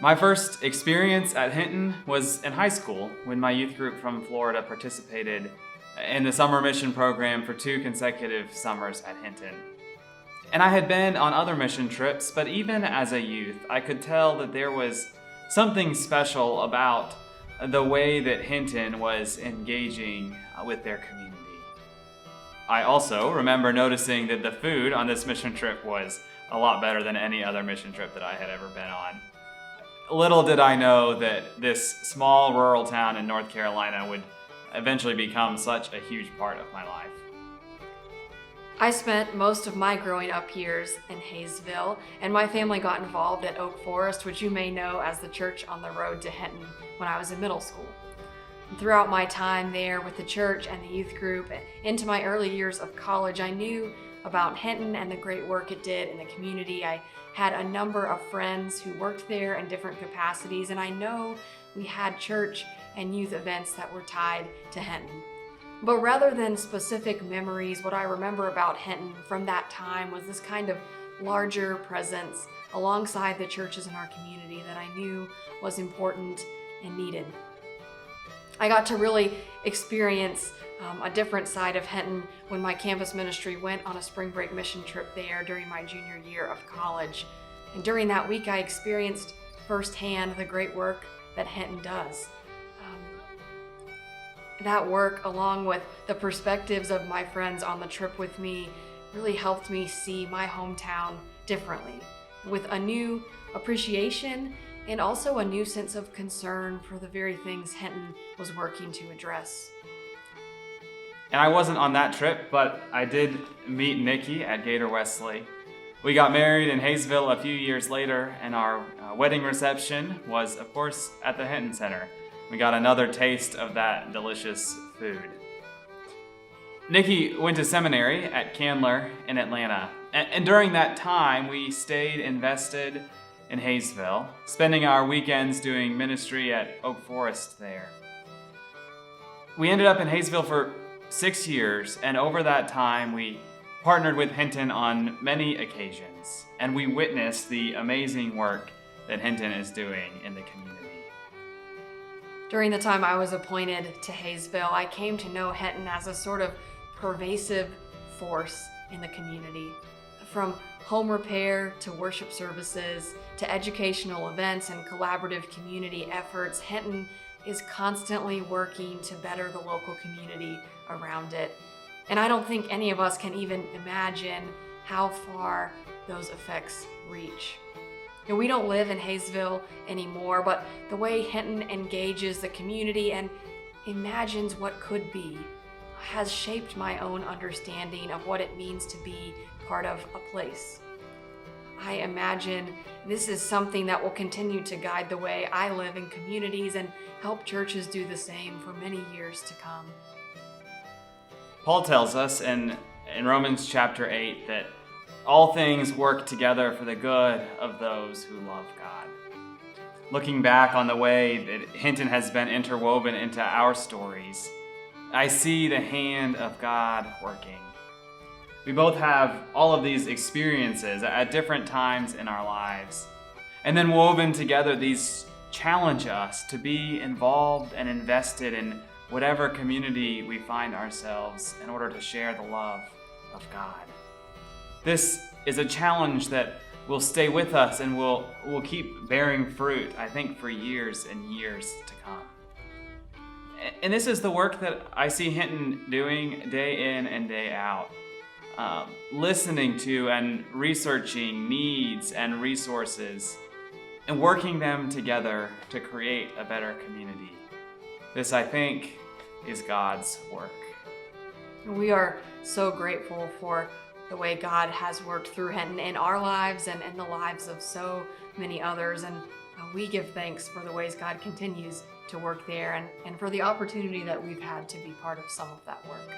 My first experience at Hinton was in high school when my youth group from Florida participated in the summer mission program for 2 consecutive summers at Hinton. And I had been on other mission trips, but even as a youth, I could tell that there was something special about the way that Hinton was engaging with their community. I also remember noticing that the food on this mission trip was a lot better than any other mission trip that I had ever been on. Little did I know that this small rural town in North Carolina would eventually become such a huge part of my life. I spent most of my growing up years in Hayesville, and my family got involved at Oak Forest, which you may know as the church on the road to Hinton, when I was in middle school. And throughout my time there with the church and the youth group, into my early years of college, I knew about Hinton and the great work it did in the community. I had a number of friends who worked there in different capacities, and I know we had church and youth events that were tied to Hinton. But rather than specific memories, what I remember about Hinton from that time was this kind of larger presence alongside the churches in our community that I knew was important and needed. I got to really experience a different side of Hinton when my campus ministry went on a spring break mission trip there during my junior year of college. And during that week, I experienced firsthand the great work that Hinton does. That work, along with the perspectives of my friends on the trip with me, really helped me see my hometown differently, with a new appreciation and also a new sense of concern for the very things Hinton was working to address. And I wasn't on that trip, but I did meet Nikki at Gator Wesley. We got married in Hayesville a few years later, and our wedding reception was, of course, at the Hinton Center. We got another taste of that delicious food. Nikki went to seminary at Candler in Atlanta, and during that time, we stayed invested in Hayesville, spending our weekends doing ministry at Oak Forest there. We ended up in Hayesville for 6 years, and over that time, we partnered with Hinton on many occasions, and we witnessed the amazing work that Hinton is doing in the community. During the time I was appointed to Hayesville, I came to know Hinton as a sort of pervasive force in the community. From home repair to worship services to educational events and collaborative community efforts, Hinton is constantly working to better the local community around it. And I don't think any of us can even imagine how far those effects reach. And we don't live in Hayesville anymore, but the way Hinton engages the community and imagines what could be has shaped my own understanding of what it means to be part of a place. I imagine this is something that will continue to guide the way I live in communities and help churches do the same for many years to come. Paul tells us in Romans chapter 8 that all things work together for the good of those who love God. Looking back on the way that Hinton has been interwoven into our stories, I see the hand of God working. We both have all of these experiences at different times in our lives. And then woven together, these challenge us to be involved and invested in whatever community we find ourselves in order to share the love of God. This is a challenge that will stay with us and will keep bearing fruit, I think, for years and years to come. And this is the work that I see Hinton doing day in and day out. Listening to and researching needs and resources and working them together to create a better community. This, I think, is God's work. We are so grateful for the way God has worked through Hinton in our lives and in the lives of so many others. And we give thanks for the ways God continues to work there and for the opportunity that we've had to be part of some of that work.